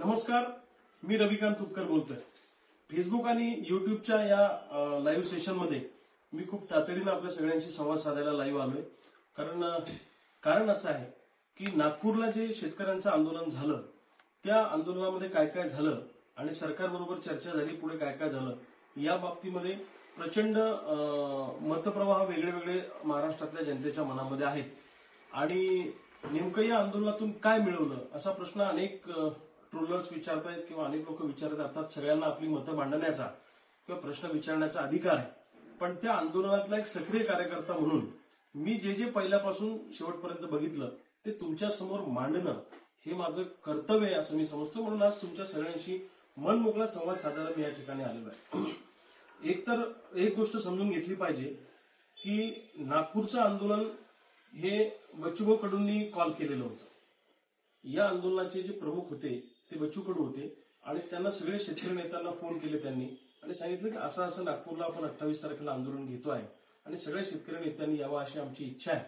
नमस्कार, मी रविकांत तुपकर बोलतोय। फेसबुक आणि युट्यूबच्या या लाईव्ह सेशनमध्ये मी खूप तातडीने आपल्या सगळ्यांशी संवाद साधायला लाईव्ह आलोय। कारण असं आहे की नागपूरला जे शेतकऱ्यांचं आंदोलन झालं त्या आंदोलनामध्ये काय काय झालं आणि सरकारबरोबर चर्चा झाली, पुढे काय काय झालं या बाबतीमध्ये प्रचंड मतप्रवाह वेगळे महाराष्ट्रातल्या जनतेच्या मनामध्ये आहेत। आणि नेमकं या आंदोलनातून काय मिळवलं असा प्रश्न अनेक ट्रोलर्स विचारतायत किंवा अनेक लोक विचारत असतात। सगळ्यांना आपली मतं मांडण्याचा किंवा प्रश्न विचारण्याचा अधिकार आहे, पण त्या आंदोलनातला एक सक्रिय कार्यकर्ता म्हणून मी जे पहिल्यापासून शेवटपर्यंत बघितलं ते तुमच्या समोर मांडणं हे माझं कर्तव्य आहे असं मी समजतो। म्हणून आज तुमच्या सगळ्यांशी मनमोकळा संवाद साधायला मी या ठिकाणी आलेलो आहे। एक गोष्ट समजून घेतली पाहिजे की नागपूरचं आंदोलन हे बच्चूभाऊ कडूंनी कॉल केलेलं होतं। या आंदोलनाचे जे प्रमुख होते ते बच्चू कडू होते आणि त्यांना सगळे शेतकरी नेत्यांना फोन केले त्यांनी आणि सांगितलं की असं असं नागपूरला आपण 28 तारखेला आंदोलन घेतो आहे आणि सगळ्या शेतकरी नेत्यांनी यावं अशी आमची इच्छा आहे।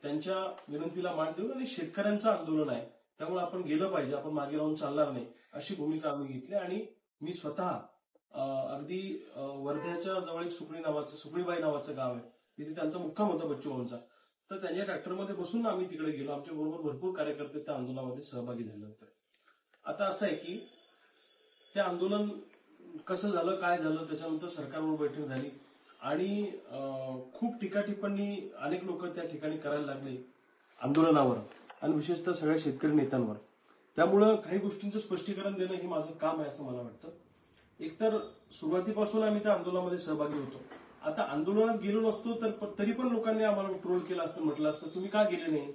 त्यांच्या विनंतीला मान देऊन आणि शेतकऱ्यांचं आंदोलन आहे त्यामुळे आपण गेलं पाहिजे, आपण मागे राहून चालणार नाही अशी भूमिका आम्ही घेतली। आणि मी स्वतः अगदी वर्ध्याच्या जवळ एक सुकळीबाई नावाचं गाव आहे, तिथे त्यांचा मुक्काम होता बच्चूभाऊंचा। तर त्यांच्या ट्रॅक्टरमध्ये बसून आम्ही तिकडे गेलो। आमच्या बरोबर भरपूर कार्यकर्ते त्या आंदोलनामध्ये सहभागी झाले होते। आता असं आहे की ते आंदोलन कसं झालं, काय झालं, त्याच्यानंतर सरकारबरोबर बैठक झाली आणि खूप टीका टिप्पणी अनेक लोक त्या ठिकाणी करायला लागले आंदोलनावर आणि विशेषतः सगळ्या शेतकरी नेत्यांवर। त्यामुळं काही गोष्टींचं स्पष्टीकरण देणं हे माझं काम आहे असं मला वाटतं। एकतर सुरुवातीपासून आम्ही त्या आंदोलनामध्ये सहभागी होतो। आता आंदोलनात गेलो नसतो तर तरी पण लोकांनी आम्हाला ट्रोल केलं असतं, म्हटलं असतं तुम्ही का गेले नाही,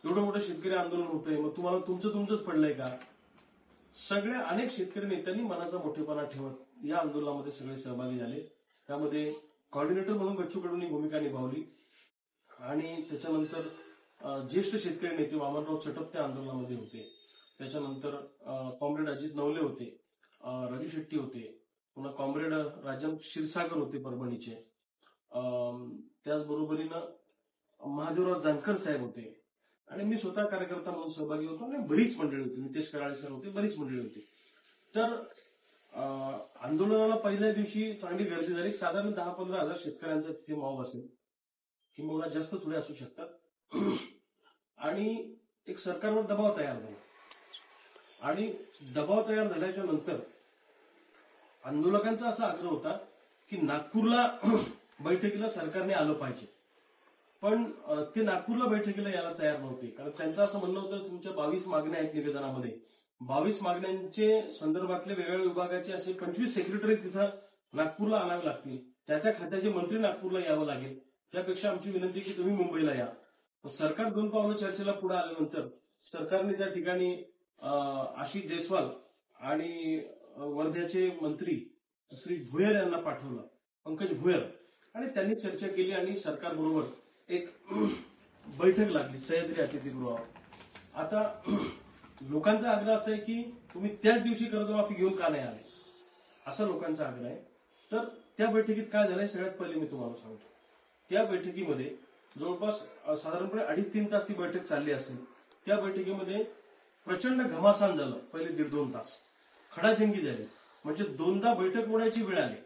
एवढं मोठं शेतकरी आंदोलन होतंय, मग तुम्हाला तुमचंच पडलंय का। सगळ्या अनेक शेतकरी नेत्यांनी मनाचा मोठेपणा ठेवत या आंदोलनामध्ये सगळे सहभागी झाले। त्यामध्ये कॉर्डिनेटर म्हणून बच्चू कडूंनी भूमिका निभावली आणि त्याच्यानंतर ज्येष्ठ शेतकरी नेते वामनराव चटप त्या आंदोलनामध्ये होते। त्याच्यानंतर कॉम्रेड अजित नवले होते, राजू शेट्टी होते, पुन्हा कॉम्रेड राजन क्षीरसागर होते परभणीचे, त्याचबरोबरीनं महादेवराव जानकर साहेब होते आणि मी स्वतः कार्यकर्ता म्हणून सहभागी होतो आणि बरीच मंडळी होती, नितेश कराळे सर होते, बरीच मंडळी होती। तर आंदोलनाला पहिल्या दिवशी चांगली गर्दी झाली। साधारण 10-15 हजार शेतकऱ्यांचा तिथे मॉब असेल किंवा जास्त थोडे असू शकतात आणि एक सरकारवर दबाव तयार झाला आणि दबाव तयार झाल्याच्या नंतर आंदोलकांचा असा आग्रह होता की नागपूरला बैठकीला सरकारने आलं पाहिजे, पण ते नागपूरला बैठकीला यायला तयार नव्हते। कारण त्यांचं असं म्हणणं होतं तुमच्या 22 मागण्या आहेत निवेदनामध्ये, 22 मागण्यांचे संदर्भातले वेगवेगळ्या विभागाचे असे 25 सेक्रेटरी तिथं नागपूरला आणावे लागतील, त्या खात्याचे मंत्री नागपूरला यावं लागेल, त्यापेक्षा आमची विनंती की तुम्ही मुंबईला या। सरकार 2 पावलं चर्चेला पुढे आल्यानंतर सरकारने त्या ठिकाणी आशिष जयस्वाल आणि वर्ध्याचे मंत्री श्री भुयर यांना पाठवलं, पंकज भुयर, आणि त्यांनी चर्चा केली आणि सरकारबरोबर एक बैठक लागली सह्याद्री अतिथीगृहावर। आता लोकांचा आग्रह असा आहे की तुम्ही त्याच दिवशी कर्जमाफी घेऊन का नाही आले, असा लोकांचा आग्रह आहे। तर त्या बैठकीत काय झालंय सगळ्यात पहिले मी तुम्हाला सांगतो। त्या बैठकीमध्ये जवळपास साधारणपणे 2.5-3 तास ती बैठक चालली असेल। त्या बैठकीमध्ये प्रचंड घमासान झालं, पहिले 1.5-2 तास खडाजंगी झाली, म्हणजे 2दा बैठक मोडायची वेळ आली।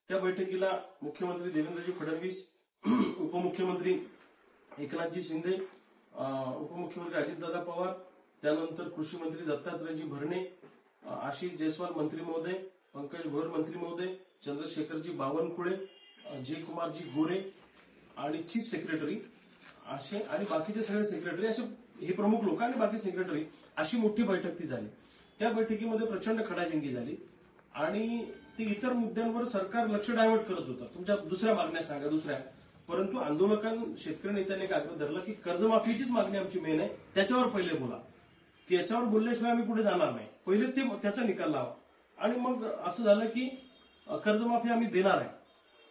त्या बैठकीला मुख्यमंत्री देवेंद्रजी फडणवीस, उपमुख्यमंत्री एकनाथजी शिंदे, उपमुख्यमंत्री अजितदादा पवार, त्यानंतर कृषी मंत्री दत्तात्रयजी भरणे, आशिष जयस्वाल मंत्री महोदय, पंकज भुयर मंत्री महोदय, चंद्रशेखरजी बावनकुळे, जयकुमारजी गोरे आणि चीफ सेक्रेटरी असे आणि बाकीचे सगळे सेक्रेटरी, असे हे प्रमुख लोक आणि बाकी सेक्रेटरी, अशी मोठी बैठक ती झाली। त्या बैठकीमध्ये प्रचंड खडाजंगी झाली आणि ते इतर मुद्द्यांवर सरकार लक्ष डायव्हर्ट करत होतं, तुमच्या दुसऱ्या मागण्या सांगा दुसऱ्या। परंतु शेतकरी नेत्यांनी एक आग्रह धरला की कर्जमाफीचीच मागणी आमची मेन आहे, त्याच्यावर पहिले बोला, त्याच्यावर बोलल्याशिवाय आम्ही पुढे जाणार नाही, पहिले ते त्याचा निकाल लावा। आणि मग असं झालं की कर्जमाफी आम्ही देणार आहे,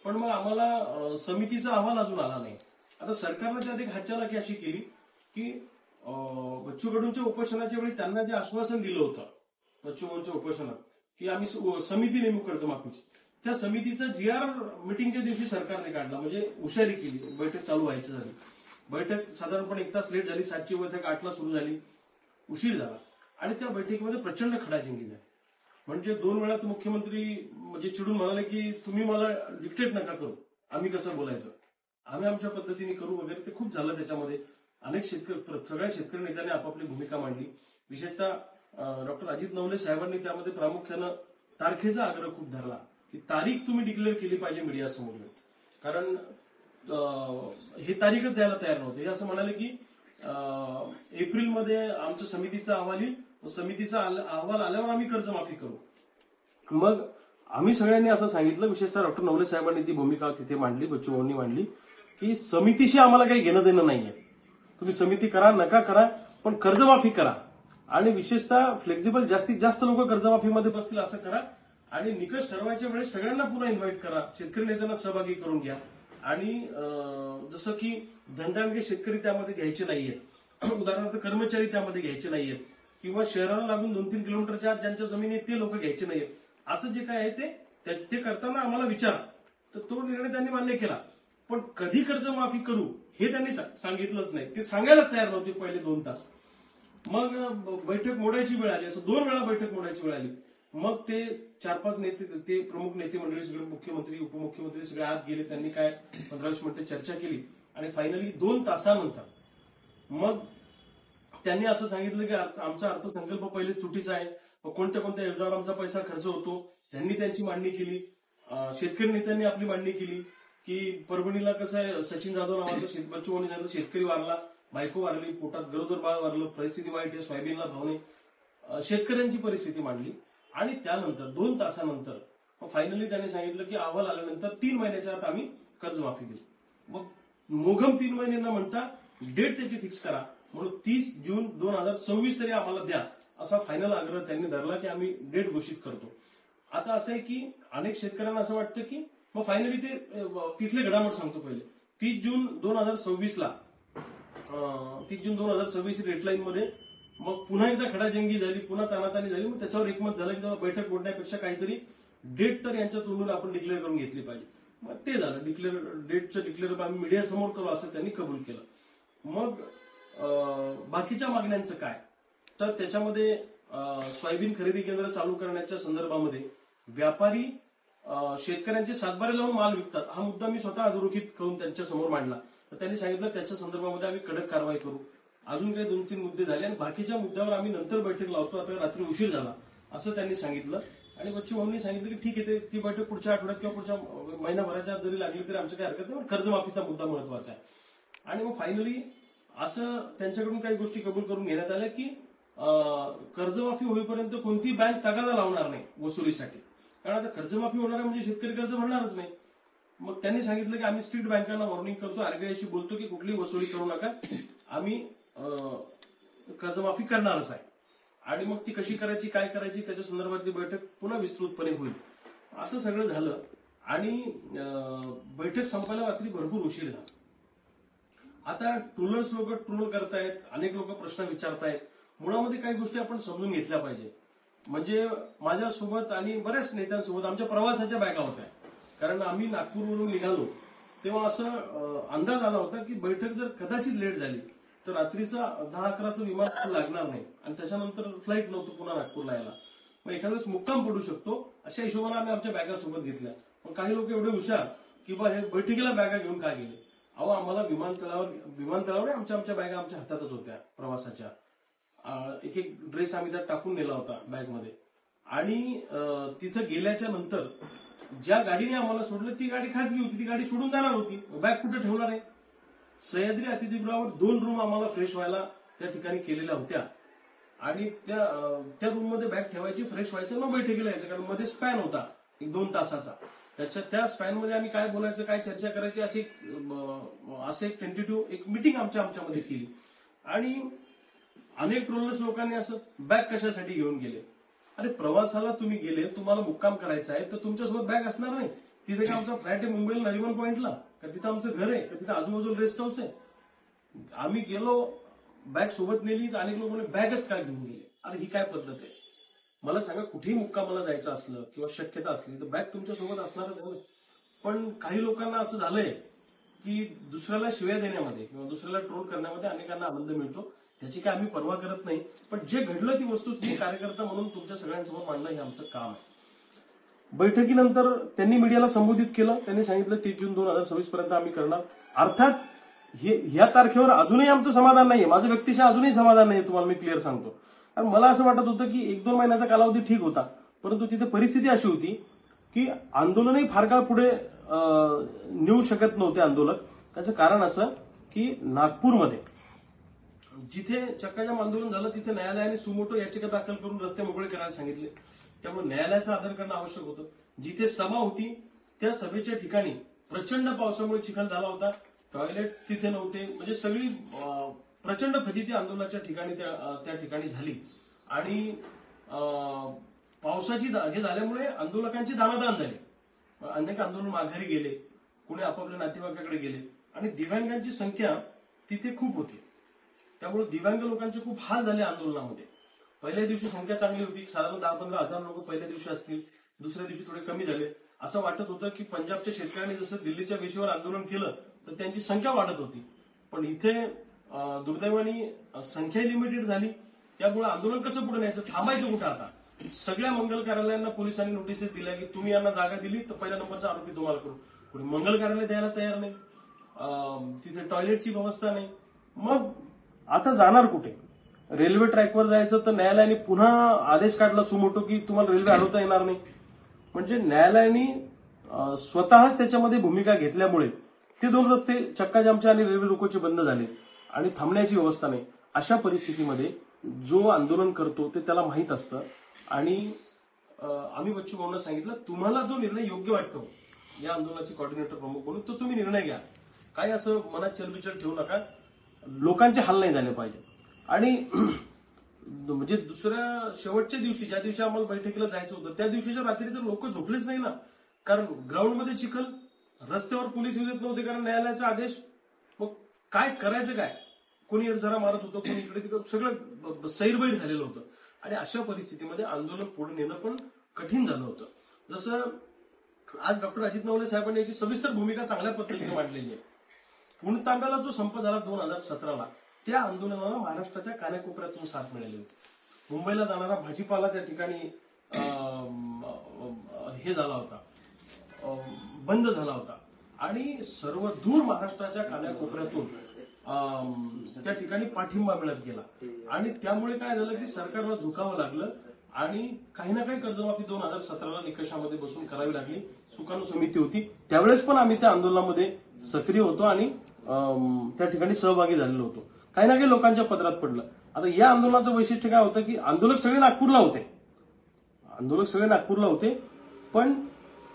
पण मग आम्हाला समितीचा अहवाल अजून आला नाही। आता सरकारनं त्यात एक हातचलाखी अशी केली की बच्चू कडूंच्या उपोषणाच्या वेळी त्यांना जे आश्वासन दिलं होतं बच्चूभाऊंच्या उपोषणात की आम्ही समिती नेमू कर्जमाफीची, त्या समितीचा GR मिटिंगच्या दिवशी सरकारने काढला, म्हणजे हुशारी केली, बैठक चालू व्हायची झाली। बैठक साधारणपणे 1 तास लेट झाली, 7ची बैठक 8ला सुरू झाली, उशीर झाला आणि त्या बैठकीमध्ये प्रचंड खडाजंगी झाली. म्हणजे 2 वेळा तर मुख्यमंत्री म्हणजे चिडून म्हणाले की तुम्ही मला डिक्टेट नका करू, आम्ही कसं बोलायचं, आम्ही आमच्या पद्धतीने करू वगैरे. ते खूप झालं त्याच्यामध्ये. अनेक सगळ्या शेतकरी नेत्यांनी आपापली भूमिका मांडली. विशेषतः डॉक्टर अजित नवले साहेबांनी त्यामध्ये प्रामुख्यानं तारखेचा आग्रह खूप धरला की तारीख तुम्ही डिक्लेअर केली पाहिजे मीडियासमोर. कारण हे तारीखच द्यायला तयार नव्हते. हे असं म्हणाले की एप्रिलमध्ये आमच्या समितीचा अहवाल येईल, समितीचा अहवाल आल्यावर आम्ही कर्जमाफी करू. मग आम्ही सगळ्यांनी असं सांगितलं, विशेषतः डॉक्टर नवले साहेबांनी ती भूमिका तिथे मांडली, बच्चू भाऊंनी मांडली की समितीशी आम्हाला काही घेणं देणं नाहीये. तुम्ही समिती करा नका करा, पण कर्जमाफी करा. आणि विशेषतः फ्लेक्झिबल जास्तीत जास्त लोक कर्जमाफीमध्ये बसतील असं करा. आणि निकष ठरवायच्या वेळेस सगळ्यांना पुन्हा इन्व्हाइट करा, शेतकरी नेत्यांना सहभागी करून घ्या. आणि जसं की धंद्यामध्ये शेतकरी त्यामध्ये घ्यायचे नाहीयेत, उदाहरणार्थ कर्मचारी त्यामध्ये घ्यायचे नाहीयेत, किंवा शहराला लागून 2-3 किलोमीटरच्या आत ज्यांच्या जमिनी आहेत ते लोक घ्यायचे नाहीयेत. असं जे काय आहे ते करताना आम्हाला विचारा. तर तो निर्णय त्यांनी मान्य केला. पण कधी कर्जमाफी करू हे त्यांनी सांगितलंच नाही. ते सांगायलाच तयार नव्हते पहिले 2 तास. मग बैठक मोडायची वेळ आली, असं 2 वेळा बैठक मोडायची वेळ आली. मग ते 4-5 नेते, ते प्रमुख नेते मंडळी सगळे, मुख्यमंत्री उपमुख्यमंत्री सगळे आत गेले. त्यांनी काय 15-20 मिनिटं चर्चा केली आणि फायनली 2 तासानंतर मग त्यांनी असं सांगितलं की आमचा अर्थसंकल्प पहिलेच तुटीचा आहे, कोणत्या कोणत्या योजनांवर आमचा पैसा खर्च होतो त्यांनी त्यांची मांडणी केली. शेतकरी नेत्यांनी आपली मांडणी केली की परभणीला कसं आहे, सचिन जाधव नावाचा बच्चू भाऊंनी सांगितलं शेतकरी वारला, बायको वारली, पोटात गरोदर बाळ वारलं, परिस्थिती वाईट आहे, सोयाबीनला भाव नाही. शेतकऱ्यांची परिस्थिती मांडली. आणि त्यानंतर 2 तासानंतर फायनली त्यांनी सांगितलं की अहवाल आल्यानंतर 3 महिन्याच्या आत आम्ही कर्जमाफी देऊ. मग मोघम 3 महिने न म्हणता डेट त्याची फिक्स करा, म्हणून 30 जून 2026 तरी आम्हाला द्या, असा फायनल आग्रह त्यांनी धरला की आम्ही डेट घोषित करतो. आता असं आहे की अनेक शेतकऱ्यांना असं वाटतं की मग फायनली ते तिथले घडामोड सांगतो. पहिले 30 जून 2026ला 30 जून 2026 डेडलाईन मध्ये मग पुन्हा एकदा खडाजंगी झाली, पुन्हा तानातानी झाली. मग त्याच्यावर एकमत झालं की बैठक मोडण्यापेक्षा काहीतरी डेट तर यांच्या तोंडून आपण डिक्लेअर करून घेतली पाहिजे. मग ते झालं. डेटचं डिक्लेअर आम्ही मीडियासमोर करू असं त्यांनी कबूल केलं. मग बाकीच्या मागण्यांचं काय, तर त्याच्यामध्ये सोयाबीन खरेदी केंद्र चालू करण्याच्या संदर्भामध्ये व्यापारी शेतकऱ्यांचे सातबारे लावून माल विकतात, हा मुद्दा मी स्वतः अधोरेखित करून त्यांच्या समोर मांडला. तर त्यांनी सांगितलं त्याच्या संदर्भामध्ये आम्ही कडक कारवाई करू. अजून काही 2-3 मुद्दे झाले आणि बाकीच्या मुद्द्यावर आम्ही नंतर बैठक लावतो, आता रात्री उशीर झाला असं त्यांनी सांगितलं. आणि बच्चू भाऊंनी सांगितलं की ठीक आहे, ती बैठक पुढच्या आठवड्यात किंवा पुढच्या महिनाभराच्या जरी लागली तरी आमचं काही हरकत नाही, पण कर्जमाफीचा मुद्दा महत्वाचा आहे. आणि मग फायनली असं त्यांच्याकडून काही गोष्टी कबूल करून घेण्यात आल्या की कर्जमाफी होईपर्यंत कोणती बँक तगादा लावणार नाही वसुलीसाठी. कारण आता कर्जमाफी होणार आहे म्हणजे शेतकरी कर्ज भरणारच नाही. मग त्यांनी सांगितलं की आम्ही स्ट्रीट बँकांना वॉर्निंग करतो, आरबीआयशी बोलतो की कुठली वसुली करू नका, आम्ही कर्जमाफी करणारच आहे. आणि मग ती कशी करायची, काय करायची, त्याच्या संदर्भातली बैठक पुन्हा विस्तृतपणे होईल. असं सगळं झालं आणि बैठक संपायला रात्री भरपूर उशीर झाला. आता ट्रोलर्स लोक ट्रोल करतायत, अनेक लोक प्रश्न विचारतायत. मुळामध्ये काही गोष्टी आपण समजून घेतल्या पाहिजे. म्हणजे माझ्यासोबत आणि बऱ्याच नेत्यांसोबत आमच्या प्रवासाच्या बॅगा होत्या. कारण आम्ही नागपूरवरून निघालो तेव्हा असं अंदाज आला होता की बैठक जर कदाचित लेट झाली तर रात्रीचा 10-11चं विमान लागणार नाही आणि त्याच्यानंतर फ्लाईट नव्हतं पुन्हा नागपूरला यायला. मग एखाद्या वेळेस मुक्काम पडू शकतो, अशा हिशोबाने आम्ही आमच्या बॅगा सोबत घेतल्या. मग काही लोक एवढे हुशार की बा हे बैठकीला बॅगा घेऊन काय गेले. अहो, आम्हाला विमानतळावर आमच्या बॅगा आमच्या हातातच होत्या प्रवासाच्या. एक ड्रेस आम्ही त्यात टाकून नेला होता बॅगमध्ये. आणि तिथं गेल्याच्या नंतर ज्या गाडीने आम्हाला सोडलं ती गाडी खासगी होती, ती गाडी सोडून जाणार होती, बॅग कुठे ठेवणार आहे. सह्याद्री अतिथीगृहावर 2 रूम आम्हाला फ्रेश व्हायला त्या ठिकाणी केलेल्या होत्या. आणि त्या रूममध्ये बॅग ठेवायची, फ्रेश व्हायचं, मग बैठकीला यायचं. कारण मध्ये स्पॅन होता 1-2 तासाचा. त्या स्पॅनमध्ये आम्ही काय बोलायचं, काय चर्चा करायची, असे एक टेंटेटिव्ह एक मिटिंग आमच्यामध्ये केली. आणि अनेक ट्रोलर्स लोकांनी असं बॅग कशासाठी घेऊन गेले. अरे प्रवासाला तुम्ही गेले, तुम्हाला मुक्काम करायचा आहे तर तुमच्यासोबत बॅग असणार नाही. तिथे का आमचा फ्लॅट आहे मुंबईला नरिमन पॉइंटला, का तिथं आमचं घर आहे, का तिथं आजूबाजूला रेस्ट हाऊस आहे. आम्ही गेलो, बॅग सोबत नेली तर अनेक लोक म्हणे बॅगच काय घेऊन गेले. अरे ही काय पद्धत आहे. मला सांगा, कुठेही मुक्कामाला जायचं असलं किंवा शक्यता असली तर बॅग तुमच्यासोबत असणारच आहे. पण काही लोकांना असं झालंय की दुसऱ्याला शिव्या देण्यामध्ये किंवा दुसऱ्याला ट्रोल करण्यामध्ये अनेकांना आनंद मिळतो. त्याची काय आम्ही पर्वा करत नाही, पण जे घडलं ती वस्तुस्थिती कार्यकर्ता म्हणून तुमच्या सगळ्यांसमोर मांडणं हे आमचं काम आहे. बैठकीनंतर त्यांनी मीडियाला संबोधित केलं. त्यांनी सांगितलं 30 जून 2026 पर्यंत आम्ही करणार. अर्थात ह्या तारखेवर अजूनही आमचं समाधान नाहीये, माझं व्यक्तिशः अजूनही समाधान नाहीये, तुम्हाला मी क्लिअर सांगतो. कारण मला असं वाटत होतं की 1-2 महिन्याचा कालावधी ठीक होता, परंतु तिथे परिस्थिती अशी होती की आंदोलनही फार काळ पुढे नेऊ शकत नव्हते आंदोलक. त्याचं कारण असं की नागपूरमध्ये जिथे चक्काजाम आंदोलन झालं तिथे न्यायालयाने सुमोटो याचिका दाखल करून रस्ते मोकळे करायला सांगितले. त्यामुळे न्यायालयाचा आदर करणं आवश्यक होतं. जिथे सभा होती त्या सभेच्या ठिकाणी प्रचंड पावसामुळे चिखल झाला होता, टॉयलेट तिथे नव्हते, म्हणजे सगळी प्रचंड फजिती आंदोलनाच्या ठिकाणी त्या ठिकाणी झाली. आणि पावसाची हे झाल्यामुळे आंदोलकांची दामादान झाली. अनेक आंदोलन माघारी गेले, कुणी आपापल्या नातेवाईकाकडे गेले आणि दिव्यांगांची संख्या तिथे खूप होती. त्यामुळे दिव्यांग लोकांचे खूप हाल झाले आंदोलनामध्ये. पहिल्या दिवशी संख्या चांगली होती, साधारण 10-15 हजार लोक पहिल्या दिवशी असतील, दुसऱ्या दिवशी थोडे कमी झाले. असं वाटत होतं की पंजाबच्या शेतकऱ्यांनी जसं दिल्लीच्या वेशीवर आंदोलन केलं तर त्यांची संख्या वाढत होती, पण इथे दुर्दैवाने संख्या लिमिटेड झाली. त्यामुळे आंदोलन कसं पुढे न्यायचं, थांबायचं कुठं आता. सगळ्या मंगल कार्यालयांना पोलिसांनी नोटिसेस दिल्या की तुम्ही यांना जागा दिली तर पहिल्या नंबरचा आरोपी तुम्हाला करू. कोणी मंगल कार्यालय द्यायला तयार नाही, तिथे टॉयलेटची व्यवस्था नाही. मग आता जाणार कुठे? रेल्वे ट्रॅकवर जायचं तर न्यायालयाने पुन्हा आदेश काढला सुमोटो की तुम्हाला रेल्वे अडवता येणार नाही. म्हणजे न्यायालयाने स्वतःच त्याच्यामध्ये भूमिका घेतल्यामुळे ते 2 रस्ते चक्काजामचे आणि रेल्वे रोकोचे बंद झाले आणि थांबण्याची व्यवस्था नाही. अशा परिस्थितीमध्ये जो आंदोलन करतो ते त्याला माहीत असतं. आणि आम्ही बच्चू भाऊंना सांगितलं तुम्हाला जो निर्णय योग्य वाटतो या आंदोलनाचे कोऑर्डिनेटर प्रमुख म्हणून तो तुम्ही निर्णय घ्या, काही असं मनात चलबिचल ठेवू नका, लोकांचे हाल नाही झाले पाहिजे. आणि म्हणजे दुसऱ्या शेवटच्या दिवशी ज्या दिवशी आम्हाला बैठकीला जायचं होतं त्या दिवशीच्या रात्री तर लोक झोपलेच नाही ना, कारण ग्राउंडमध्ये चिखल, रस्त्यावर पोलीस येत नव्हते कारण न्यायालयाचा आदेश. मग काय करायचं काय, कोणी जरा मारत होतं, कोणी इकडे तिकडे, सगळं सैरबैर झालेलं होतं. आणि अशा परिस्थितीमध्ये आंदोलन पुढे नेणं पण कठीण झालं होतं. जसं आज डॉक्टर अजित नवले साहेबांनी याची सविस्तर भूमिका चांगल्या पद्धतीने मांडलेली आहे. पुणतांब्याला जो संप झाला 2017ला, त्या आंदोलनाला महाराष्ट्राच्या कानाकोपऱ्यातून साथ मिळाली होती. मुंबईला जाणारा भाजीपाला त्या ठिकाणी हे झाला होता, बंद झाला होता. आणि सर्व दूर महाराष्ट्राच्या कानाकोपऱ्यातून त्या ठिकाणी पाठिंबा मिळत गेला. आणि त्यामुळे काय झालं की सरकारला झुकावं लागलं आणि काही ना काही कर्जमाफी 2017ला निकषामध्ये बसून करावी लागली. सुकाणू समिती होती त्यावेळेस पण आम्ही त्या आंदोलनामध्ये सक्रिय होतो आणि त्या ठिकाणी सहभागी झालेलो होतो. काही ना काही लोकांच्या पदरात पडलं. आता या आंदोलनाचं वैशिष्ट्य काय होतं की आंदोलक सगळे नागपूरला होते, पण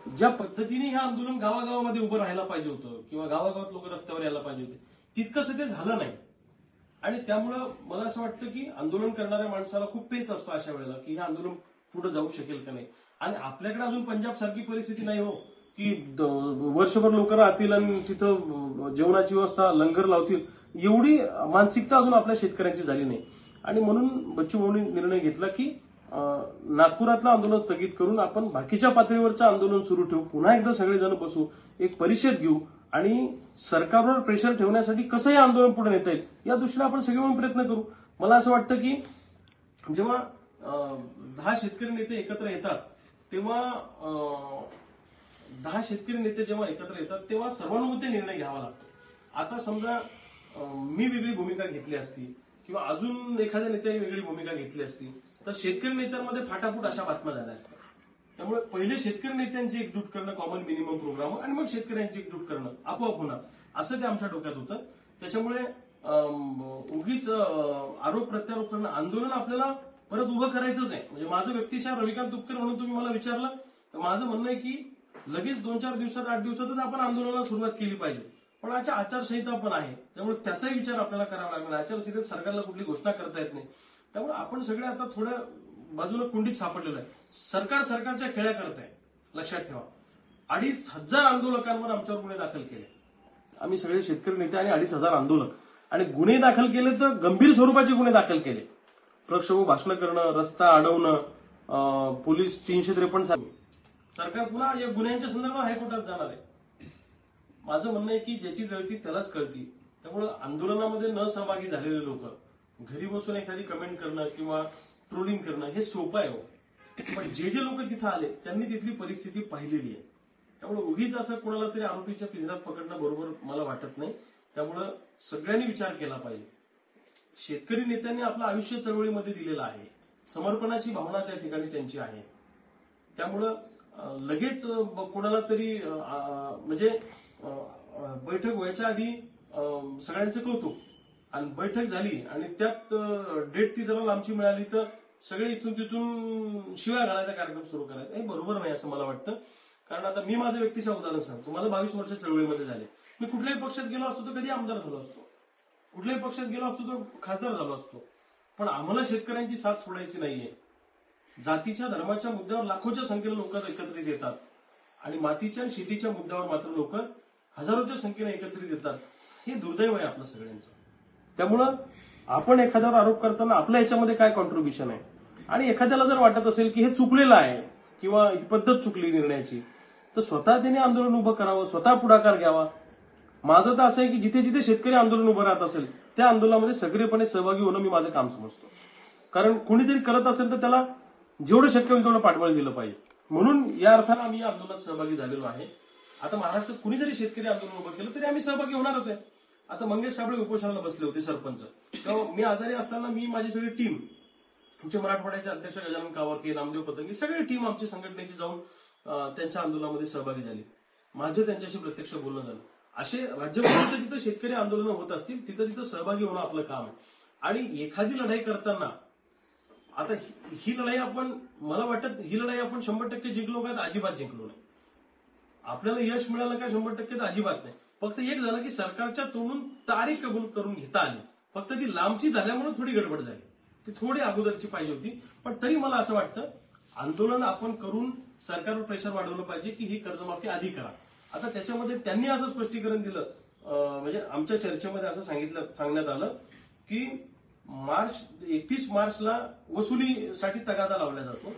ज्या पद्धतीने हे आंदोलन गावागावामध्ये उभं राहायला पाहिजे होतं किंवा गावागावात लोक रस्त्यावर यायला पाहिजे होते तितकंसं ते झालं नाही. आणि त्यामुळं मला असं वाटतं की आंदोलन करणाऱ्या माणसाला खूप पेच असतो अशा वेळेला की हे आंदोलन पुढे जाऊ शकेल का नाही. आणि आपल्याकडे अजून पंजाब सारखी परिस्थिती नाही हो की वर्षभर लोक राहतील आणि तिथं जेवणाची व्यवस्था, लंगर लावतील, एवढी मानसिकता अजून आपल्या शेतकऱ्यांची झाली नाही. आणि म्हणून बच्चू भाऊंनी निर्णय घेतला की नागपुरातलं आंदोलन स्थगित करून आपण बाकीच्या पातळीवरचं आंदोलन सुरू ठेवू, पुन्हा एकदा सगळेजण बसू, एक परिषद घेऊ आणि सरकारवर प्रेशर ठेवण्यासाठी कसं हे आंदोलन पुढे नेता येईल या दृष्टीने आपण सगळे मिळून प्रयत्न करू. मला असं वाटतं की जेव्हा 10 शेतकरी नेते एकत्र येतात तेव्हा सर्वानुमते निर्णय घ्यावा लागतो. आता समजा मी वेगळी भूमिका घेतली असती किंवा अजून एखाद्या नेत्याने वेगळी भूमिका घेतली असती तर शेतकरी नेत्यांमध्ये फाटाफूट अशा बातम्या झाल्या असत्या. त्यामुळे पहिले शेतकरी नेत्यांची एकजूट करणं, कॉमन मिनिमम प्रोग्राम, आणि मग शेतकऱ्यांची एकजूट करणं आपोआप होणार, असं ते आमच्या डोक्यात होतं. त्याच्यामुळे उगीच आरोप प्रत्यारोप करणं, आंदोलन आपल्याला परत उभं करायचंच आहे. म्हणजे माझं व्यक्तिशः रविकांत तुपकर म्हणून तुम्ही मला विचारलं तर माझं म्हणणं आहे की लगेच 2-4 दिवसात, 8 दिवसातच आपण आंदोलनाला सुरुवात केली पाहिजे. पण आता आचारसंहिता पण आहे, त्यामुळे त्याचाही विचार आपल्याला करावा लागणार. आचारसंहितेत सरकारला कुठली घोषणा करता येत नाही. त्यामुळे आपण सगळे आता थोड्या बाजूला कुंडीत सापडलेलं आहे. सरकार सरकारच्या खेळ्या करत आहे. लक्षात ठेवा, 2,500 आंदोलकांवर आमच्यावर गुन्हे दाखल केले. आम्ही सगळे शेतकरी नेते आणि 2,500 आंदोलक, आणि गुन्हे दाखल केले तर गंभीर स्वरूपाचे गुन्हे दाखल केले. प्रक्षोभ भाषण करणं, रस्ता अडवणं, पोलीस 353. सरकार पुन्हा या गुन्ह्यांच्या संदर्भात हायकोर्टात जाणार आहे. माझं म्हणणं आहे की ज्याची जळती त्यालाच कळती. त्यामुळे आंदोलनामध्ये न सहभागी झालेले लोक घरी बसून एखादी कमेंट करणं किंवा ट्रोलिंग करणं हे सोपं आहे हो. पण जे लोक तिथं आले त्यांनी तिथली परिस्थिती पाहिलेली आहे. त्यामुळे उगीच असं कोणाला तरी आरोपीच्या पिंजऱ्यात पकडणं बरोबर मला वाटत नाही. त्यामुळं सगळ्यांनी विचार केला पाहिजे. शेतकरी नेत्यांनी आपलं आयुष्य चळवळीमध्ये दिलेलं आहे. समर्पणाची भावना त्या ठिकाणी त्यांची आहे. त्यामुळं लगेच कोणाला तरी म्हणजे बैठक व्हायच्या आधी सगळ्यांचं कौतुक आणि बैठक झाली आणि त्यात डेट ती जरा लांबची मिळाली तर सगळे इथून तिथून शिवाय घालायचा कार्यक्रम सुरू करायचा हे बरोबर नाही असं मला वाटतं. कारण आता मी माझं व्यक्तीचं उदाहरण सांगतो. मला 22 वर्ष चळवळीमध्ये झाले. मी कुठल्याही पक्षात गेलो असतो तर कधी आमदार झालो असतो, कुठल्याही पक्षात गेलो असतो तर खासदार झालो असतो. पण आम्हाला शेतकऱ्यांची साथ सोडायची नाहीये. जातीच्या धर्माच्या मुद्द्यावर लाखोच्या संख्येने लोक एकत्रित येतात आणि मातीच्या आणि शेतीच्या मुद्द्यावर मात्र लोक हजारोच्या संख्येने एकत्रित येतात. हे दुर्दैव आहे आपलं सगळ्यांचं. त्यामुळं आपण एखाद्यावर आरोप करताना आपल्या याच्यामध्ये काय कॉन्ट्रीब्युशन आहे आणि एखाद्याला जर वाटत असेल की हे चुकलेलं आहे किंवा ही पद्धत चुकली निर्णयाची तर स्वतः त्यांनी आंदोलन उभं करावं, स्वतः पुढाकार घ्यावा. माझं तर असं आहे की जिथे जिथे शेतकरी आंदोलन उभं राहत असेल त्या आंदोलनामध्ये सक्रियपणे सहभागी होणं मी माझं काम समजतो. कारण कुणीतरी करत असेल तर त्याला जेवढं शक्य होईल तेवढं पाठबळ दिलं पाहिजे. म्हणून या अर्थानं आम्ही या आंदोलनात सहभागी झालेलो आहे. आता महाराष्ट्रात कुणी जरी शेतकरी आंदोलन उभं केलं तरी आम्ही सहभागी होणारच आहे. आता मंगेश साबळे उपोषणाला बसले होते सरपंच. तेव्हा मी आजारी असताना मी माझी सगळी टीम आमचे मराठवाड्याचे अध्यक्ष गजानन कावरके, नामदेव पतंगी सगळी टीम आमची संघटनेची जाऊन त्यांच्या आंदोलनामध्ये सहभागी झाली. माझं त्यांच्याशी प्रत्यक्ष बोलणं झालं. असे राज्यभरात जिथं शेतकरी आंदोलनं होत असतील तिथं तिथं सहभागी होणं आपलं काम आहे. आणि एखादी लढाई करताना आता ही लढाई आपण मला वाटत ही लढाई आपण 100% जिंकलो का? अजिबात जिंकलो नाही. आपल्याला यश मिळालं का? 100% तर अजिबात नाही. फक्त एक झालं की सरकारच्या तोंडून तारीख कबूल करून घेता आली. फक्त ती लांबची झाल्यामुळे थोडी गडबड झाली. ती थोडी अगोदरची पाहिजे होती. पण तरी मला असं वाटतं आंदोलन आपण करून सरकारवर प्रेशर वाढवलं पाहिजे की ही कर्जमाफी आधी करा. आता त्याच्यामध्ये त्यांनी असं स्पष्टीकरण दिलं म्हणजे आमच्या चर्चेमध्ये असं सांगण्यात आलं की 31 मार्चला वसुलीसाठी तगादा लावला जातो,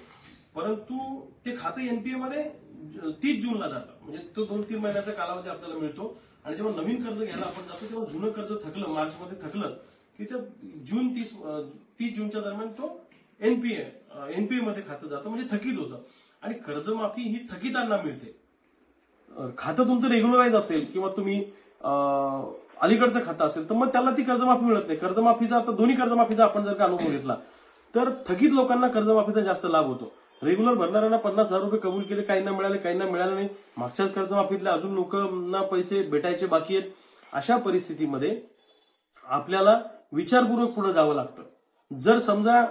परंतु ते खातं एनपीए मध्ये 30 जूनला जातं. म्हणजे तो 2-3 महिन्याचा कालावधी आपल्याला मिळतो. आणि जेव्हा नवीन कर्ज घ्यायला आपण जातो तेव्हा जुनं कर्ज थकलं, मार्चमध्ये थकलं की ते 30 जूनच्या दरम्यान तो एनपीए मध्ये खातं जातं, म्हणजे थकीत होतं. आणि कर्जमाफी ही थकीतांना मिळते. खातं तुमचं रेग्युलराईज असेल किंवा तुम्ही अलीकडचं खातं असेल तर मग त्याला ती कर्जमाफी मिळत नाही. कर्जमाफीचा आता दोन्ही कर्जमाफीचा आपण जर का अनुभव घेतला तर थकीत लोकांना कर्जमाफीचा जास्त लाभ होतो. रेग्युलर भरणाऱ्यांना 50,000 रुपये कबूल केले, काहींना मिळाले, काहींना मिळाले नाही. मागच्याच कर्जमाफीतल्या अजून लोकांना पैसे भेटायचे बाकी आहेत. अशा परिस्थितीमध्ये आपल्याला विचारपूर्वक पुढे जावं लागतं. जर समजा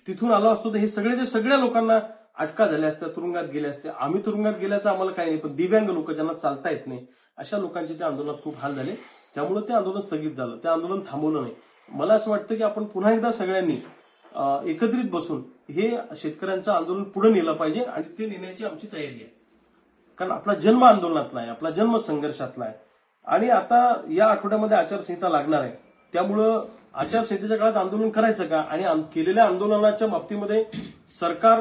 तिथून आलो असतो तर हे सगळ्या लोकांना अटका झाल्या असत्या, तुरुंगात गेल्या असत्या. आम्ही तुरुंगात गेल्याचं आम्हाला काही नाही, पण दिव्यांग लोक ज्यांना चालता येत नाही अशा लोकांचे त्या आंदोलनात खूप हाल झाले. त्यामुळे ते आंदोलन स्थगित झालं, ते आंदोलन थांबवलं नाही. मला असं वाटतं की आपण पुन्हा एकदा सगळ्यांनी एकत्रित बसून हे शेतकऱ्यांचं आंदोलन पुढे नेलं पाहिजे आणि ते नेण्याची आमची तयारी आहे. कारण आपला जन्म आंदोलनातला आहे, आपला जन्म संघर्षातला आहे. आणि आता या आठवड्यामध्ये आचारसंहिता लागणार आहे. त्यामुळं आचारसंहितेच्या काळात आंदोलन करायचं का आणि केलेल्या आंदोलनाच्या बाबतीमध्ये सरकार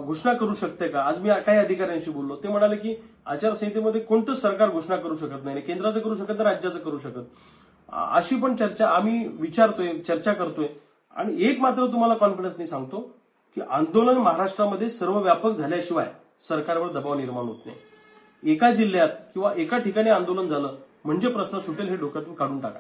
घोषणा करू शकते का? आज मी काही अधिकाऱ्यांशी बोललो, ते म्हणाले की आचारसंहितेमध्ये कोणतंच सरकार घोषणा करू शकत नाही, केंद्राचं करू शकत नाही, राज्याचं करू शकत. अशी पण चर्चा आम्ही विचारतोय, चर्चा करतोय. आणि एक मात्र तुम्हाला कॉन्फिडन्सनी सांगतो की आंदोलन महाराष्ट्रामध्ये सर्वव्यापक झाल्याशिवाय सरकारवर दबाव निर्माण होत नाही. एका जिल्ह्यात किंवा एका ठिकाणी आंदोलन झालं म्हणजे प्रश्न सुटेल हे डोक्यातून काढून टाका.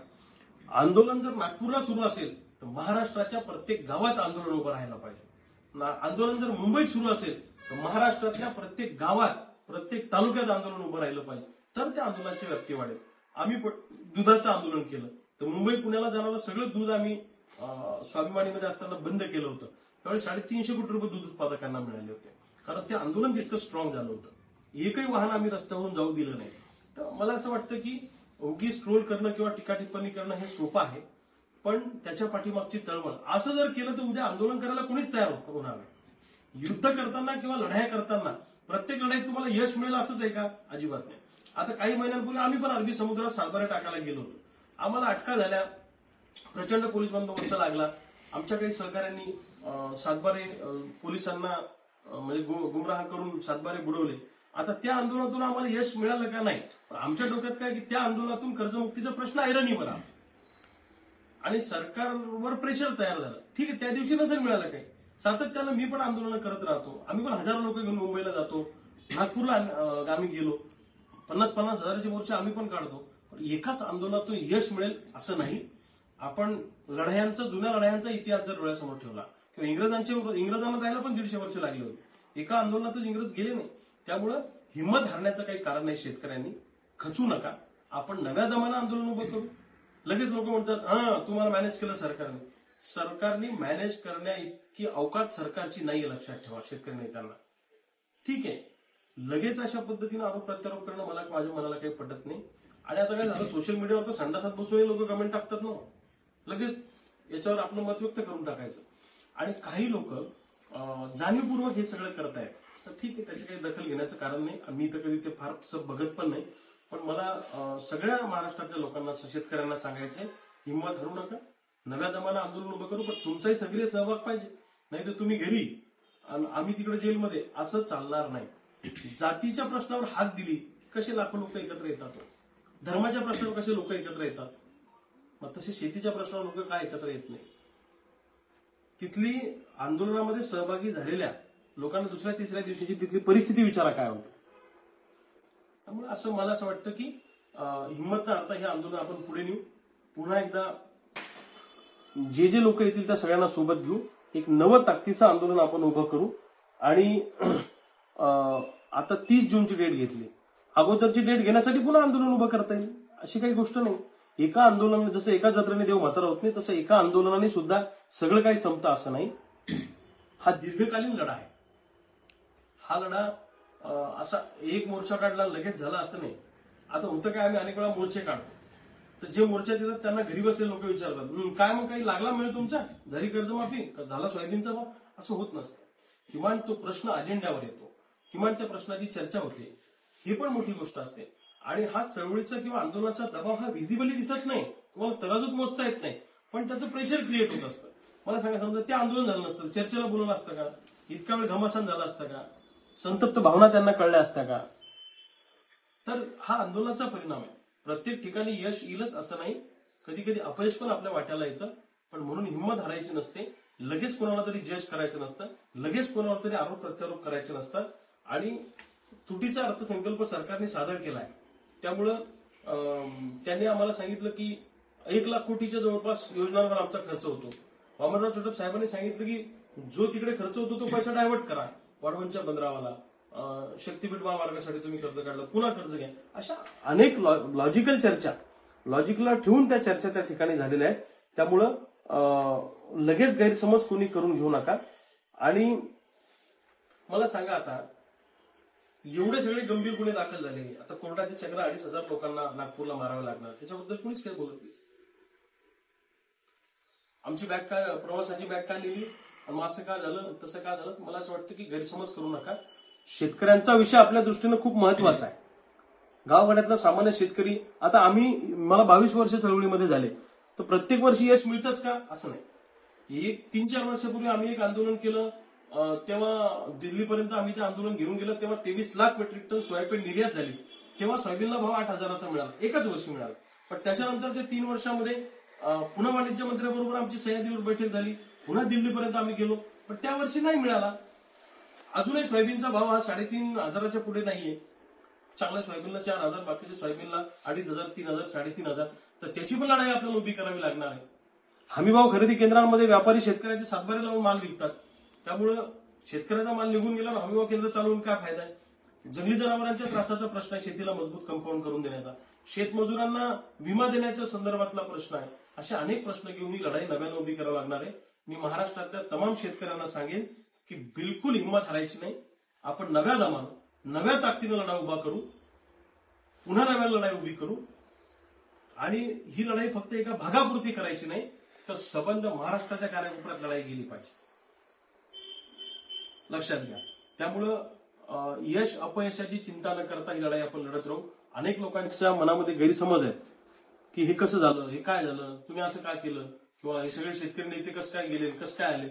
आंदोलन जर नागपूरला सुरू असेल तर महाराष्ट्राच्या प्रत्येक गावात आंदोलन उभं राहायला पाहिजे. आंदोलन जर मुंबईत सुरू असेल तर महाराष्ट्रातल्या प्रत्येक गावात, प्रत्येक तालुक्यात आंदोलन उभं राहिलं पाहिजे, तर त्या आंदोलनाची व्याप्ती वाढेल. आम्ही दुधाचं आंदोलन केलं तर मुंबई पुण्याला जाणारं सगळं दूध आम्ही स्वाभिमानीमध्ये असताना बंद केलं होतं. त्यावेळी 350 कोटी रुपये दूध उत्पादकांना मिळाले होते, कारण ते आंदोलन तितकं स्ट्रॉंग झालं होतं. एकही वाहन आम्ही रस्त्यावरून जाऊ दिलं नाही. तर मला असं वाटतं की उगीच ट्रोल करणं किंवा टीका टिप्पणी करणं हे सोपं आहे, पण त्याच्या पाठीमागची तळमळ. असं जर केलं तर उद्या आंदोलन करायला कोणीच तयार होणार नाही. युद्ध करताना किंवा लढाया करताना प्रत्येक लढाईत तुम्हाला यश मिळेल असंच आहे का? अजिबात नाही. आता काही महिन्यांपूर्वी आम्ही पण अरबी समुद्रात सातबारे टाकायला गेलो होतो. आम्हाला अटका झाल्या, प्रचंड पोलीस बंदोबस्त लागला. आमच्या काही सहकाऱ्यांनी सातबारे पोलिसांना म्हणजे गुमराह करून सातबारे बुडवले. आता त्या आंदोलनातून आम्हाला यश मिळालं का? नाही. आमच्या डोक्यात काय की त्या आंदोलनातून कर्जमुक्तीचा प्रश्न ऐरणीवर आला. आणि सरकारवर प्रेशर तयार झालं. ठीक आहे, त्या दिवशी नसेल मिळालं काही, सातत्यानं मी पण आंदोलनं करत राहतो. आम्ही पण हजारो लोक घेऊन मुंबईला जातो, नागपूरला आम्ही गेलो, 50-50 हजाराचे मोर्चे आम्ही पण काढतो. पण एकाच आंदोलनातून यश मिळेल असं नाही. आपण जुन्या लढायांचा इतिहास जर डोळ्यासमोर ठेवला, किंवा इंग्रजांना जायला पण 150 वर्ष लागली होती, एका आंदोलनातच इंग्रज गेले नाही. त्यामुळं हिंमत हारण्याचं काही कारण नाही. शेतकऱ्यांनी खचू नका. आपण नव्या दमानं आंदोलन उभं करू. लगेच लोक म्हणतात तुम्हाला मॅनेज केलं सरकारने. सरकारने मॅनेज करण्या इतकी अवकात सरकारची नाहीये, लक्षात ठेवा शेतकरी नेत्यांना. ठीक आहे, लगेच अशा पद्धतीनं आरोप प्रत्यारोप करणं माझ्या मनाला काही पटत नाही. आणि आता काय झालं, सोशल मीडियावर तर संडासात बसून लोक कमेंट टाकतात ना, लगेच याच्यावर आपलं मत व्यक्त करून टाकायचं. आणि काही लोक जाणीवपूर्वक हे सगळं करतायत, तर ठीक आहे, त्याची काही दखल घेण्याचं कारण नाही. मी तर कधी ते फार बघत पण नाही. पण मला सगळ्या महाराष्ट्रातल्या लोकांना, शेतकऱ्यांना सांगायचंय, हिंमत हरू नका, नव्या दमानं आंदोलन उभं करू. पण तुमचाही सक्रिय सहभाग पाहिजे. नाही तर तुम्ही घरी आणि आम्ही तिकडे जेलमध्ये, असं चालणार नाही. जातीच्या प्रश्नावर हात दिली कसे लाखो लोक एकत्र येतात, धर्माच्या प्रश्नावर कसे लोक एकत्र येतात, मग तसे शेतीच्या प्रश्नावर लोक काय एकत्र येत नाही. तिथली आंदोलनामध्ये सहभागी झालेल्या लोकांना दुसऱ्या तिसऱ्या दिवशीची तिथली परिस्थिती विचारा काय होती. त्यामुळे मला असं वाटतं की हिंमत न हारता हे आंदोलन आपण पुढे नेऊ. पुन्हा एकदा जे लोक येतील त्या सगळ्यांना सोबत घेऊ. एक नवं ताकदीचं आंदोलन आपण उभं करू. आणि आता 30 जूनची डेट घेतली, अगोदरची डेट घेण्यासाठी पुन्हा आंदोलन उभं करता येईल, अशी काही गोष्ट नाही. एका आंदोलनाने, जसं एका जत्रेने देव म्हातारा होत नाही, तसं एका आंदोलनाने सुद्धा सगळं काही संपतं असं नाही. हा दीर्घकालीन लढा आहे. हा लढा असा एक मोर्चा काढला लगेच झाला असं नाही. आता होतं काय, आम्ही अनेक वेळा मोर्चे काढतो, तर जे मोर्चात येतात त्यांना घरी बसलेले लोक विचारतात, काय मग काही लागला मिळेल तुमचा, घरी कर्जमाफी, झाला सोयाबीनचा भाव, असं होत नसतं. किमान तो प्रश्न अजेंड्यावर येतो, किमान त्या प्रश्नाची चर्चा होते, ही पण मोठी गोष्ट असते. आणि हा चळवळीचा किंवा आंदोलनाचा दबाव हा व्हिजिबली दिसत नाही, तुम्हाला तराजूत मोजता येत नाही, पण त्याचं प्रेशर क्रिएट होत असतं. मला सांगा, समजा ते आंदोलन झालं नसतं, चर्चेला बोलवलं असतं का, इतका वेळ घमासान झाला असता का, संतप्त भावना त्यांना कळल्या असत्या का. तर हा आंदोलनाचा परिणाम आहे. प्रत्येक ठिकाणी यश येईलच असं नाही, कधी कधी अपयश पण आपल्या वाट्याला येतं. पण म्हणून हिंमत हारायची नसते, लगेच कोणाला तरी जज करायचं नसतं, लगेच कोणावर तरी आरोप प्रत्यारोप करायचे नसतात. आणि तुटीचा अर्थसंकल्प सरकारने सादर केलाय, त्यामुळं त्यांनी आम्हाला सांगितलं की 1 लाख कोटीच्या जवळपास योजनांवर आमचा खर्च होतो. वामनराव छोटप साहेबांनी सांगितलं की जो तिकडे खर्च होतो तो पैसा डायव्हर्ट करा, वाढवणच्या बंदरावाला, शक्तीपीठ महामार्गासाठी तुम्ही कर्ज काढलं, पुन्हा कर्ज घ्या. अशा अनेक लॉजिकल चर्चा, लॉजिकला ठेवून त्या चर्चा त्या ठिकाणी झालेल्या आहेत. त्यामुळं लगेच गैरसमज कोणी करून घेऊ नका. आणि मला सांगा, आता एवढे सगळे गंभीर गुन्हे दाखल झाले, आता कोर्टाचे चक्र 2,500 लोकांना नागपूरला मारावे लागणार, त्याच्याबद्दल कुणीच काही बोलत नाही. आमची बॅग काय, प्रवासाची बॅग काय नेली, मग असं का झालं, तसं का झालं. मला असं वाटतं की गैरसमज करू नका. शेतकऱ्यांचा विषय आपल्या दृष्टीनं खूप महत्वाचा आहे. गावगाड्यातला सामान्य शेतकरी, आता मला 22 वर्ष चळवळीमध्ये झाले, तर प्रत्येक वर्षी यश मिळतंच का असं नाही. 3-4 वर्षापूर्वी आम्ही एक आंदोलन केलं, तेव्हा दिल्लीपर्यंत आम्ही ते आंदोलन घेऊन गेलो, तेव्हा 23 लाख मेट्रिक टन सोयाबीन निर्यात झाली. तेव्हा सोयाबीनला भाव 8,000चा मिळाला, एकाच वर्षी मिळाला. पण त्याच्यानंतरच्या 3 वर्षामध्ये पुन्हा वाणिज्य मंत्र्याबरोबर आमची सह्याद्रीवर बैठक झाली, पुन्हा दिल्लीपर्यंत आम्ही गेलो, पण त्या वर्षी नाही मिळाला. अजूनही सोयाबीनचा भाव हा 3,500च्या पुढे नाहीये. चांगल्या सोयाबीनला 4,000, बाकीच्या सोयाबीनला 2,500, 3,000, 3,500. तर त्याची पण लढाई आपल्याला उभी करावी लागणार आहे. हमीभाव खरेदी केंद्रांमध्ये व्यापारी शेतकऱ्याचे सातबारे लावून माल विकतात, त्यामुळं शेतकऱ्याचा माल निघून गेला, हमीभाव केंद्र चालवून काय फायदा आहे. जंगली जनावरांच्या त्रासाचा प्रश्न आहे, शेतीला मजबूत कंपाऊंड करून देण्याचा, शेतमजुरांना विमा देण्याच्या संदर्भातला प्रश्न आहे. असे अनेक प्रश्न घेऊन ही लढाई नव्यानं उभी करावी लागणार आहे. मी महाराष्ट्रातल्या तमाम शेतकऱ्यांना सांगेन की बिलकुल हिंमत हारायची नाही. आपण नव्या दमानं, नव्या ताकदीनं लढा उभा करू, पुन्हा नव्यानं लढाई उभी करू. आणि ही लढाई फक्त एका भागापुरती करायची नाही, तर सबंध महाराष्ट्राच्या कार्यकोपऱ्यात लढाई गेली पाहिजे, लक्षात घ्या. त्यामुळं यश अपयशाची चिंता न करता ही लढाई आपण लढत राहू. अनेक लोकांच्या मनामध्ये गैरसमज आहे की हे कसं झालं, हे काय झालं, तुम्ही असं काय केलं, किंवा हे सगळे शेतकरी नेते कसं काय गेले, कसं काय आले.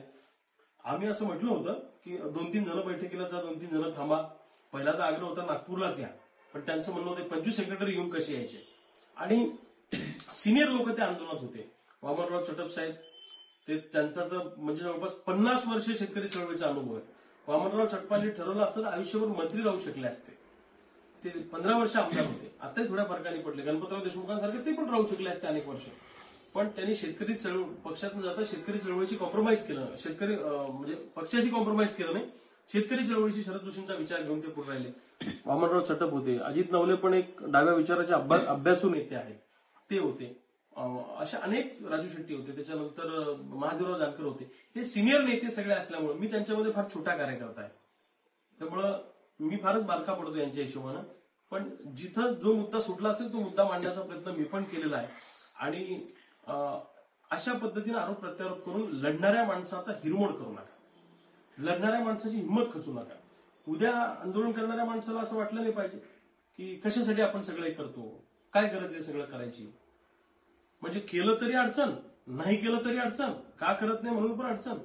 आम्ही असं म्हटलं होतं की 2-3 जण बैठकीला जा, 2-3 जण थांबा. पहिल्यांदा आग्रह होता नागपूरलाच या, पण त्यांचं म्हणणं होतं 25 सेक्रेटरी येऊन कसे यायचे. आणि सिनियर लोक त्या आंदोलनात होते, वामनराव चटप साहेब, ते त्यांचा तर म्हणजे जवळपास 50 वर्ष शेतकरी चळवळीचा अनुभव आहे. वामनराव चटपांनी ठरवलं असतं तर आयुष्यभर मंत्री राहू शकले असते. ते 15 वर्ष आमदार होते. आताही थोड्या फरकाने पडले. गणपतराव देशमुखांसारखे ते पण राहू शकले असते अनेक वर्ष. पण त्यांनी शेतकरी चळवळ पक्षातून जाता शेतकरी चळवळीची कॉम्प्रोमाइज केलं, शेतकरी म्हणजे पक्षाची कॉम्प्रोमाइज केलं नाही, शेतकरी चळवळीशी शरद जोशींचा विचार घेऊन ते पुढे राहिले. वामनराव चटप होते. अजित नवले पण एक डाव्या विचाराचे अभ्यासू नेते आहेत, ते होते. अशा अनेक, राजू शेट्टी होते, त्याच्यानंतर महादेवराव जानकर होते. हे सिनियर नेते सगळे असल्यामुळे मी त्यांच्यामध्ये फार छोटा कार्यकर्ता आहे. त्यामुळं मी फारच बारका पडतो यांच्या हिशोबानं. पण जिथं जो मुद्दा सुटला असेल तो मुद्दा मांडण्याचा प्रयत्न मी पण केलेला आहे. आणि अशा पद्धतीने आरोप प्रत्यारोप करून लढणाऱ्या माणसाचा हिरमोड करू नका, लढणाऱ्या माणसाची हिंमत खचू नका. उद्या आंदोलन करणाऱ्या माणसाला असं वाटलं नाही पाहिजे की कशासाठी आपण सगळं हे करतो, काय गरज आहे सगळं करायची. म्हणजे केलं तरी अडचण, नाही केलं तरी अडचण, का करत नाही म्हणून पण अडचण.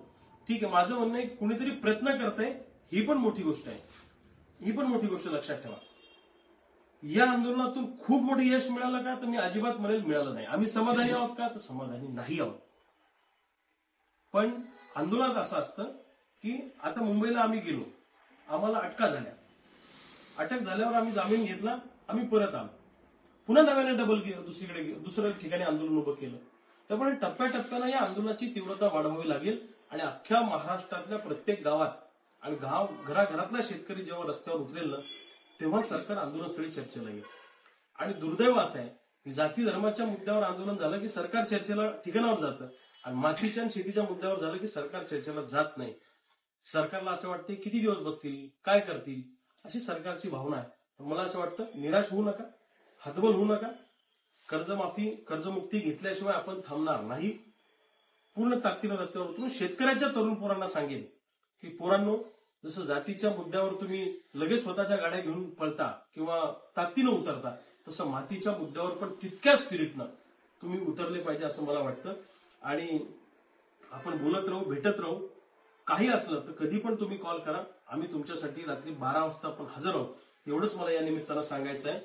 ठीक आहे, माझं म्हणणं आहे कुणीतरी प्रयत्न करतंय, ही पण मोठी गोष्ट आहे. ही पण मोठी गोष्ट लक्षात ठेवा. या आंदोलनातून खूप मोठं यश मिळालं का, तर मी अजिबात म्हणेल मिळालं नाही. आम्ही समाधानी आहोत का, तर समाधानी नाही आहोत. पण आंदोलनात असं असतं की आता मुंबईला आम्ही गेलो, आम्हाला अटका झाल्या, अटक झाल्यावर आम्ही जामीन घेतला, आम्ही परत आलो, पुन्हा नव्याने दुसऱ्या ठिकाणी आंदोलन उभं केलं. त्यामुळे टप्प्याटप्प्यानं या आंदोलनाची तीव्रता वाढवावी लागेल. आणि अख्ख्या महाराष्ट्रातल्या प्रत्येक गावात आणि घराघरातला शेतकरी जेव्हा रस्त्यावर उतरेल ना, तेव्हा सरकार आंदोलनस्थळी चर्चेला येईल. आणि दुर्दैव असं आहे की जाती धर्माच्या मुद्द्यावर आंदोलन झालं की सरकार चर्चेला ठिकाणावर जातं, आणि मातीच्या आणि शेतीच्या मुद्द्यावर झालं की सरकार चर्चेला जात नाही. सरकारला असं वाटतं किती दिवस बसतील, काय करतील, अशी सरकारची भावना आहे. मला असं वाटतं निराश होऊ नका, हतबल होऊ नका. कर्जमाफी, कर्जमुक्ती घेतल्याशिवाय आपण थांबणार नाही. पूर्ण ताकदीनं रस्त्यावर उतरून शेतकऱ्याच्या तरुण पोरांना सांगेन की पोरांनो, जसं जातीच्या मुद्द्यावर तुम्ही लगेच स्वतःच्या गाड्या घेऊन पळता किंवा ताकदीनं उतरता, तसं मातीच्या मुद्द्यावर पण तितक्या स्पिरिटनं तुम्ही उतरले पाहिजे असं मला वाटतं. आणि आपण बोलत राहू, भेटत राहू. काही असलं तर कधी पण तुम्ही कॉल करा, आम्ही तुमच्यासाठी रात्री 12 वाजता आपण हजर आहोत. एवढंच मला या निमित्तानं सांगायचं आहे.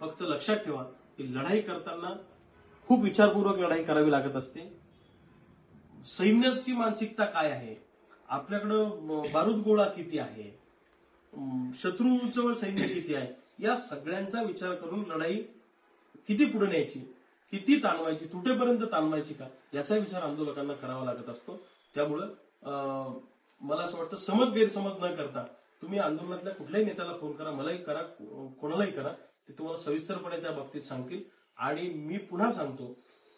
फक्त लक्षात ठेवा की लढाई करताना खूप विचारपूर्वक लढाई करावी लागत असते. सैन्याची मानसिकता काय आहे, आपल्याकडं बारूद गोळा किती आहे, शत्रूजवळ सैन्य किती आहे, या सगळ्यांचा विचार करून लढाई किती पुढे न्यायची, किती ताणवायची, तुटेपर्यंत ताणवायची का, याचा विचार आंदोलकांना करावा लागत असतो. त्यामुळं मला असं वाटतं गैरसमज न करता तुम्ही आंदोलनातल्या कुठल्याही नेत्याला फोन करा, मलाही करा, कोणालाही करा, ते तुम्हाला सविस्तरपणे त्या बाबतीत सांगतील. आणि मी पुन्हा सांगतो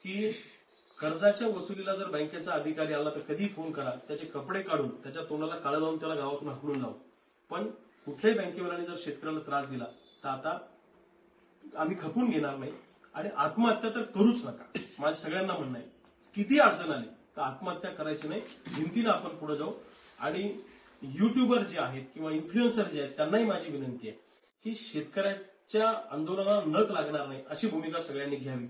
की कर्जाच्या वसुलीला जर बँकेचा अधिकारी आला तर कधी फोन करा, त्याचे कपडे काढून त्याच्या तोंडाला काळं लावून त्याला गावातून हाकलून लावू. पण कुठल्याही बँकेवाल्याने जर शेतकऱ्याला त्रास दिला तर आता आम्ही खपून घेणार नाही. आणि आत्महत्या तर करूच नका. माझ्या सगळ्यांना म्हणणं आहे, किती अडचण आली तर आत्महत्या करायची नाही, हिमतीनं आपण पुढे जाऊ. आणि युट्यूबर जे आहेत किंवा इन्फ्लुएन्सर जे आहेत त्यांनाही माझी विनंती आहे की शेतकऱ्याच्या आंदोलनाला नख लागणार नाही अशी भूमिका सगळ्यांनी घ्यावी.